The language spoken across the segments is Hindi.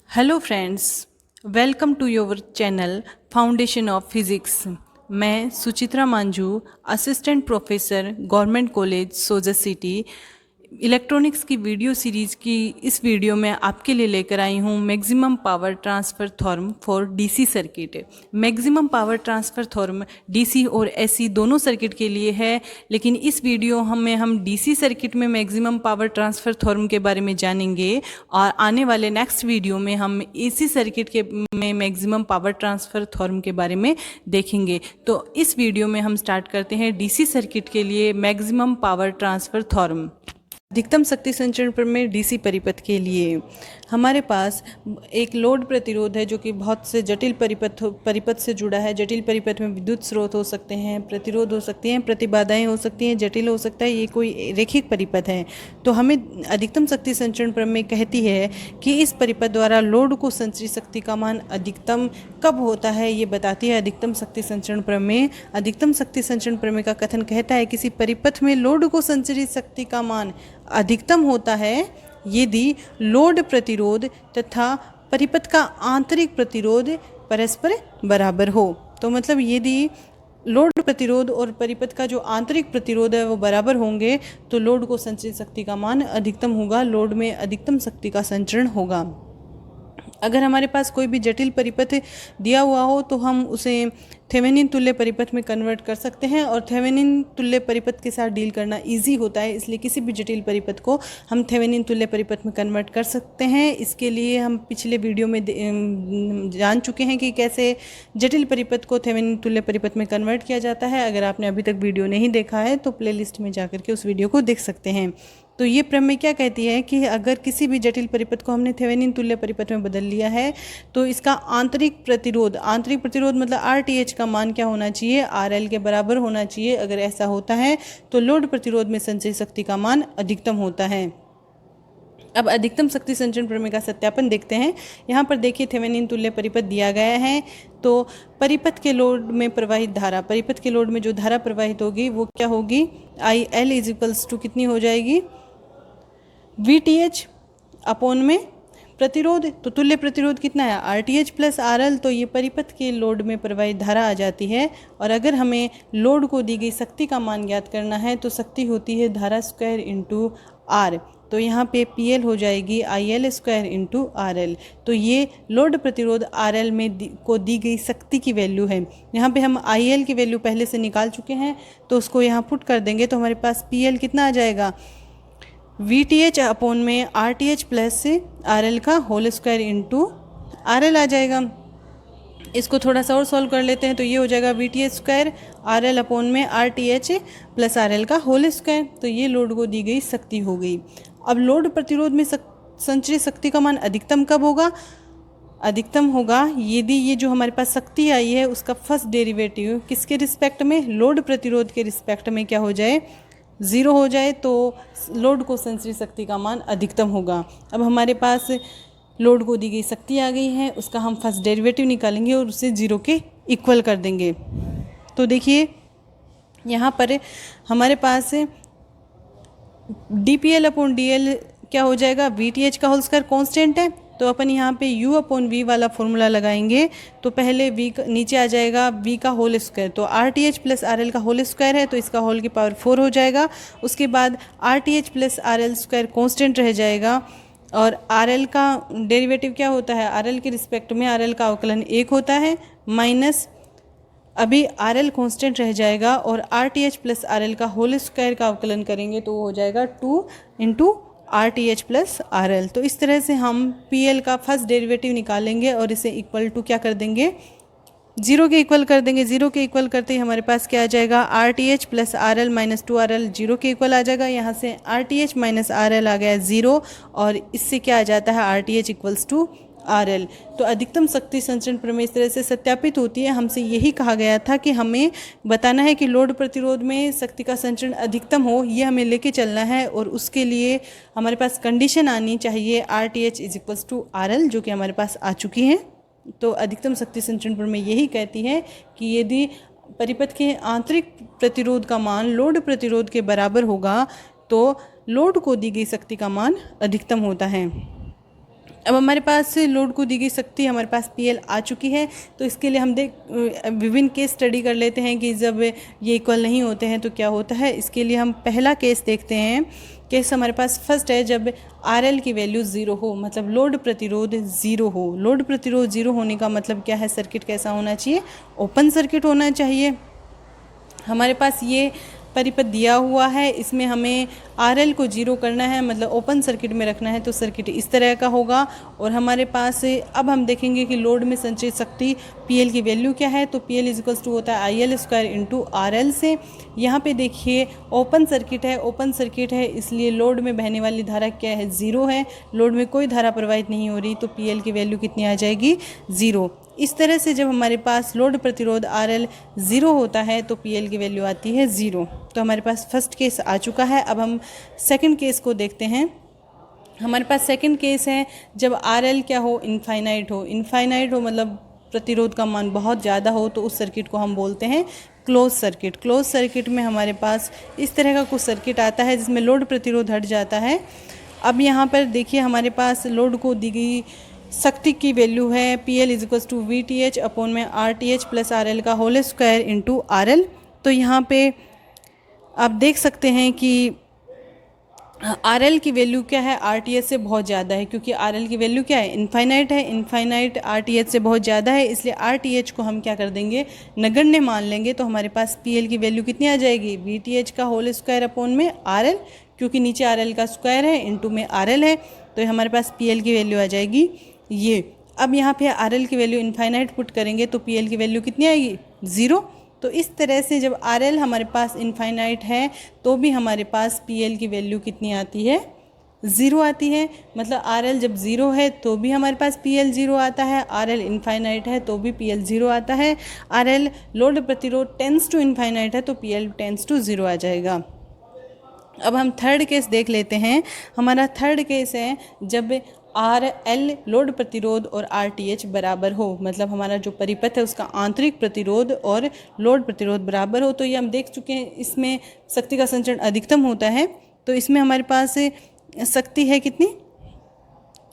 Hello friends, welcome to your channel foundation of physics. मैं Suchitra Manjhu, assistant professor government college Sojat city, electronics की वीडियो सीरीज़ की इस वीडियो में आपके लिए लेकर आई हूँ maximum power transfer theorem for DC circuit. Maximum power transfer theorem DC और एसी दोनों सर्किट के लिए है, लेकिन इस वीडियो में हम डीसी सर्किट में मैक्सिमम पावर ट्रांसफ़र थ्योरम के बारे में जानेंगे और आने वाले नेक्स्ट वीडियो में हम एसी सर्किट के में मैक्सिमम पावर ट्रांसफ़र थ्योरम के बारे में देखेंगे। तो इस वीडियो में हम स्टार्ट करते हैं डीसी सर्किट के लिए मैक्सिमम पावर ट्रांसफ़र थ्योरम। अधिकतम शक्ति संचरण प्रमेय डीसी परिपथ के लिए हमारे पास एक लोड प्रतिरोध है जो कि बहुत से जटिल परिपथ से जुड़ा है। जटिल परिपथ में विद्युत स्रोत हो सकते हैं, प्रतिरोध हो सकती हैं, प्रतिबाधाएं हो सकती हैं, जटिल हो सकता है। ये कोई रेखिक परिपथ है। तो हमें अधिकतम शक्ति संचरण प्रमेय कहती है कि इस परिपथ द्वारा लोड को संचरित शक्ति का मान अधिकतम कब होता है, ये बताती है अधिकतम शक्ति संचरण प्रमेय। अधिकतम शक्ति संचरण प्रमेय का कथन कहता है किसी परिपथ में लोड को संचरित शक्ति का मान अधिकतम होता है यदि लोड प्रतिरोध तथा परिपथ का आंतरिक प्रतिरोध परस्पर बराबर हो। तो मतलब यदि लोड प्रतिरोध और परिपथ का जो आंतरिक प्रतिरोध है वो बराबर होंगे तो लोड को संचरित शक्ति का मान अधिकतम होगा, लोड में अधिकतम शक्ति का संचरण होगा। अगर हमारे पास कोई भी जटिल परिपथ दिया हुआ हो तो हम उसे थेवेनिन तुल्य परिपथ में कन्वर्ट कर सकते हैं, और थेवेनिन तुल्य परिपथ के साथ डील करना इजी होता है, इसलिए किसी भी जटिल परिपथ को हम थेवेनिन तुल्य परिपथ में कन्वर्ट कर सकते हैं। इसके लिए हम पिछले वीडियो में जान चुके हैं कि कैसे जटिल परिपथ को थेवेनिन तुल्य परिपथ में कन्वर्ट किया जाता है। अगर आपने अभी तक वीडियो नहीं देखा है तो प्लेलिस्ट में जाकर के उस वीडियो को देख सकते हैं। तो ये प्रमेय क्या कहती है कि अगर किसी भी जटिल परिपथ को हमने थेवेनिन तुल्य परिपथ में बदल लिया है तो इसका आंतरिक प्रतिरोध मतलब RTH का मान क्या होना चाहिए, RL के बराबर होना चाहिए। अगर ऐसा होता है तो लोड प्रतिरोध में संचयी शक्ति का मान अधिकतम होता है। अब अधिकतम शक्ति संचरण प्रमेय का सत्यापन देखते हैं। यहाँ पर देखिए थेवेनिन तुल्य परिपथ दिया गया है। तो परिपथ के लोड में प्रवाहित धारा, परिपथ के लोड में जो धारा प्रवाहित होगी वो क्या होगी, IL इज टू कितनी हो जाएगी, VTH अपॉन में प्रतिरोध। तो तुल्य प्रतिरोध कितना है, RTH प्लस RL। तो ये परिपथ के लोड में प्रवाहित धारा आ जाती है। और अगर हमें लोड को दी गई शक्ति का मान ज्ञात करना है तो शक्ति होती है धारा स्क्वायर इंटू R। तो यहाँ पे PL हो जाएगी IL स्क्वायर इंटू RL। तो ये लोड प्रतिरोध RL में को दी गई शक्ति की वैल्यू है। यहाँ पे हम IL की वैल्यू पहले से निकाल चुके हैं तो उसको यहाँ पुट कर देंगे तो हमारे पास PL कितना आ जाएगा, VTH अपॉन में RTH प्लस RL का होल स्क्वायर इंटू RL आ जाएगा। इसको थोड़ा सा और सॉल्व कर लेते हैं तो ये हो जाएगा VTH स्क्वायर RL अपॉन में RTH प्लस RL का होल स्क्वायर। तो ये लोड को दी गई शक्ति हो गई। अब लोड प्रतिरोध में संचरित शक्ति का मान अधिकतम कब होगा, अधिकतम होगा यदि ये जो हमारे पास शक्ति आई है उसका फर्स्ट डेरिवेटिव किसके रिस्पेक्ट में, लोड प्रतिरोध के रिस्पेक्ट में क्या हो जाए, 0 हो जाए, तो लोड को संचरित शक्ति का मान अधिकतम होगा। अब हमारे पास लोड को दी गई शक्ति आ गई है, उसका हम फर्स्ट डेरिवेटिव निकालेंगे और उसे 0 के इक्वल कर देंगे। तो देखिए यहाँ पर हमारे पास DPL अपॉन DL क्या हो जाएगा, VTH का होल स्क्वायर कॉन्स्टेंट है तो अपन यहाँ पे U अपॉन V वाला फॉर्मूला लगाएंगे। तो पहले V नीचे आ जाएगा V का होल स्क्वायर, तो RTH प्लस RL का होल स्क्वायर है तो इसका होल की पावर 4 हो जाएगा। उसके बाद RTH plus RL square constant रह जाएगा और RL का डेरिवेटिव क्या होता है, RL के रिस्पेक्ट में RL का अवकलन 1 होता है, माइनस अभी RL कांस्टेंट रह जाएगा और RTH प्लस RL का होल स्क्वायर का अवकलन करेंगे तो वो हो जाएगा 2 इंटू RTH प्लस RL। तो इस तरह से हम PL का फर्स्ट डेरिवेटिव निकालेंगे और इसे इक्वल टू क्या कर देंगे, 0 के इक्वल कर देंगे। 0 के इक्वल करते ही हमारे पास क्या आ जाएगा, RTH plus RL minus 2RL 0 के इक्वल आ जाएगा। यहाँ से RTH माइनस RL आ गया 0 और इससे क्या आ जाता है, RTH इक्वल्स टू RL। तो अधिकतम शक्ति संचरण प्रमेय इस तरह से सत्यापित होती है। हमसे यही कहा गया था कि हमें बताना है कि लोड प्रतिरोध में शक्ति का संचरण अधिकतम हो, ये हमें लेके चलना है और उसके लिए हमारे पास कंडीशन आनी चाहिए RTH is equals to RL, जो कि हमारे पास आ चुकी है। तो अधिकतम शक्ति संचरण प्रमेय यही कहती है कि यदि परिपथ के आंतरिक प्रतिरोध का मान लोड प्रतिरोध के बराबर होगा तो लोड को दी गई शक्ति का मान अधिकतम होता है। अब हमारे पास लोड को दी गई शक्ति हमारे पास पीएल आ चुकी है। तो इसके लिए हम विभिन्न केस स्टडी कर लेते हैं कि जब ये इक्वल नहीं होते हैं तो क्या होता है। इसके लिए हम पहला केस देखते हैं। केस हमारे पास फर्स्ट है जब RL की वैल्यू 0 हो, मतलब लोड प्रतिरोध 0 हो। लोड प्रतिरोध 0 होने का मतलब क्या है, सर्किट कैसा होना चाहिए, ओपन सर्किट होना चाहिए। हमारे पास ये परिपथ दिया हुआ है, इसमें हमें RL को 0 करना है, मतलब ओपन सर्किट में रखना है, तो सर्किट इस तरह का होगा। और हमारे पास अब हम देखेंगे कि लोड में संचित शक्ति PL की वैल्यू क्या है। तो PL इक्वल्स टू होता है IL² इंटू RL से। यहाँ पे देखिए ओपन सर्किट है, इसलिए लोड में बहने वाली धारा क्या है, 0 है। लोड में कोई धारा प्रवाहित नहीं हो रही, तो PL की वैल्यू कितनी आ जाएगी, 0। इस तरह से जब हमारे पास लोड प्रतिरोध RL 0 होता है तो PL की वैल्यू आती है 0। तो हमारे पास फर्स्ट केस आ चुका है। अब हम सेकंड केस को देखते हैं। हमारे पास सेकंड केस है जब RL क्या हो, इनफाइनाइट हो, मतलब प्रतिरोध का मान बहुत ज़्यादा हो, तो उस सर्किट को हम बोलते हैं क्लोज सर्किट में हमारे पास इस तरह का कुछ सर्किट आता है जिसमें लोड प्रतिरोध हट जाता है। अब यहाँ पर देखिए हमारे पास लोड को दी गई शक्ति की वैल्यू है PL equals to VTH upon में RTH प्लस RL का होल स्क्वायर इंटू RL। तो यहाँ पे आप देख सकते हैं कि RL की वैल्यू क्या है, RTH से बहुत ज़्यादा है, क्योंकि RL की वैल्यू क्या है, इनफाइनाइट RTH से बहुत ज़्यादा है, इसलिए RTH को हम क्या कर देंगे, नगण्य मान लेंगे। तो हमारे पास PL की वैल्यू कितनी आ जाएगी, VTH का होल स्क्वायर अपॉन में RL, क्योंकि नीचे RL का स्क्वायर है, इंटू में RL है, तो हमारे पास PL की वैल्यू आ जाएगी ये। अब यहाँ पे RL की वैल्यू इनफाइनाइट पुट करेंगे तो PL की वैल्यू कितनी आएगी, 0। तो इस तरह से जब RL हमारे पास इनफाइनाइट है तो भी हमारे पास PL की वैल्यू कितनी आती है, 0 आती है। मतलब RL जब 0 है तो भी हमारे पास PL 0 आता है, RL इनफाइनाइट है तो भी PL 0 आता है। RL लोड प्रतिरोध टेंस टू इनफाइनाइट है तो PL टेंस टू 0 आ जाएगा। अब हम थर्ड केस देख लेते हैं। हमारा थर्ड केस है जब RL लोड प्रतिरोध और RTH बराबर हो, मतलब हमारा जो परिपथ है उसका आंतरिक प्रतिरोध और लोड प्रतिरोध बराबर हो। तो ये हम देख चुके हैं, इसमें शक्ति का संचरण अधिकतम होता है। तो इसमें हमारे पास शक्ति है कितनी,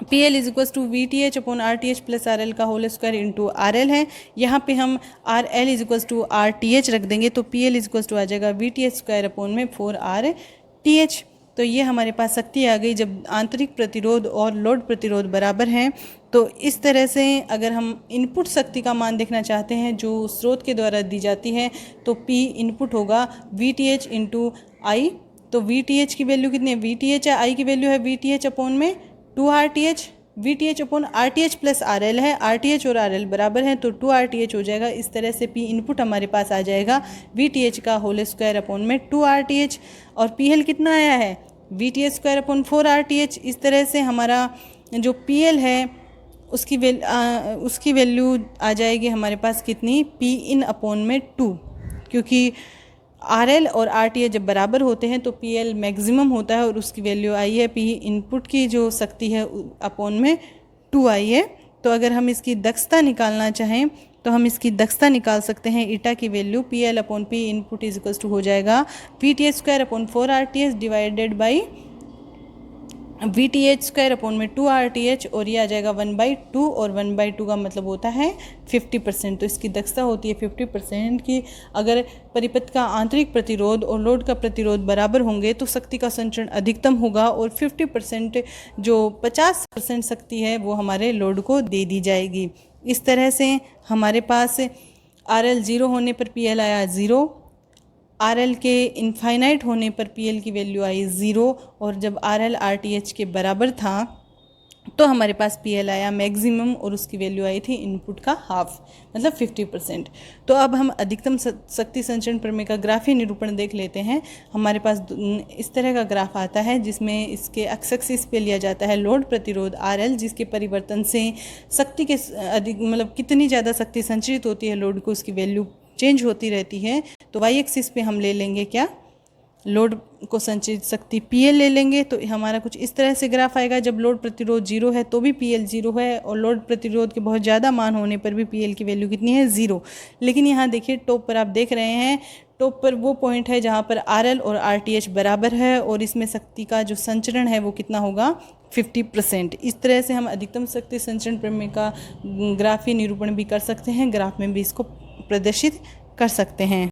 PL equals to VTH upon RTH plus RL का होल स्क्वायर इंटू RL है। यहाँ पे हम RL इक्वल्स टू RTH रख देंगे तो PL इक्वल्स टू आ जाएगा VTH स्क्वायर अपॉन में 4RTH। तो ये हमारे पास शक्ति आ गई जब आंतरिक प्रतिरोध और लोड प्रतिरोध बराबर हैं। तो इस तरह से अगर हम इनपुट शक्ति का मान देखना चाहते हैं जो स्रोत के द्वारा दी जाती है, तो P इनपुट होगा VTH इंटू I। तो VTH की वैल्यू कितनी है, VTH है, I की वैल्यू है VTH अपॉन में 2RTH। VTH upon RTH plus RL है, RTH और RL बराबर हैं तो 2RTH हो जाएगा। इस तरह से P इनपुट हमारे पास आ जाएगा VTH का होल स्क्वायर अपॉन में 2RTH। और PL कितना आया है, VTH स्क्वायर अपॉन 4RTH। इस तरह से हमारा जो PL है उसकी वैल्यू आ जाएगी हमारे पास कितनी, P इन अपॉन में 2, क्योंकि RL और RTH जब बराबर होते हैं तो PL मैक्सिमम होता है और उसकी वैल्यू आई है P इनपुट की जो शक्ति है अपॉन में 2 आई है। तो अगर हम इसकी दक्षता निकालना चाहें तो हम इसकी दक्षता निकाल सकते हैं। ईटा की value PL upon P input is equals to हो जाएगा VTH square upon 4RTH divided by VTH square upon में 2RTH, और ये आ जाएगा 1/2, और 1/2 का मतलब होता है 50%। तो इसकी दक्षता होती है 50% की। अगर परिपथ का आंतरिक प्रतिरोध और लोड का प्रतिरोध बराबर होंगे तो शक्ति का संचरण अधिकतम होगा और 50% जो 50% शक्ति है वो हमारे लोड को दे दी जाएगी। इस तरह से हमारे पास RL 0 होने पर PL आया 0, RL के इनफाइनाइट होने पर PL की वैल्यू आई 0, और जब RL RTH के बराबर था तो हमारे पास PL आया मैक्सिमम और उसकी वैल्यू आई थी इनपुट का हाफ, मतलब 50%। तो अब हम अधिकतम शक्ति संचरण प्रमेय का ग्राफीय निरूपण देख लेते हैं। हमारे पास इस तरह का ग्राफ आता है जिसमें इसके एक्स एक्सिस पे लिया जाता है लोड प्रतिरोध RL, जिसके परिवर्तन से शक्ति के मतलब कितनी ज़्यादा शक्ति संचरित होती है लोड को, उसकी वैल्यू चेंज होती रहती है। तो वाई एक्सिस पे हम ले लेंगे क्या, लोड को संचित शक्ति PL ले लेंगे। तो हमारा कुछ इस तरह से ग्राफ आएगा। जब लोड प्रतिरोध 0 है तो भी PL 0 है, और लोड प्रतिरोध के बहुत ज़्यादा मान होने पर भी PL की वैल्यू कितनी है, 0। लेकिन यहाँ देखिए टॉप पर आप देख रहे हैं टॉप पर वो पॉइंट है जहाँ पर RL और RTH बराबर है और इसमें शक्ति का जो संचरण है वो कितना होगा 50%। इस तरह से हम अधिकतम शक्ति संचरण प्रमेय का ग्राफीय निरूपण भी कर सकते हैं, ग्राफ में भी इसको प्रदर्शित कर सकते हैं।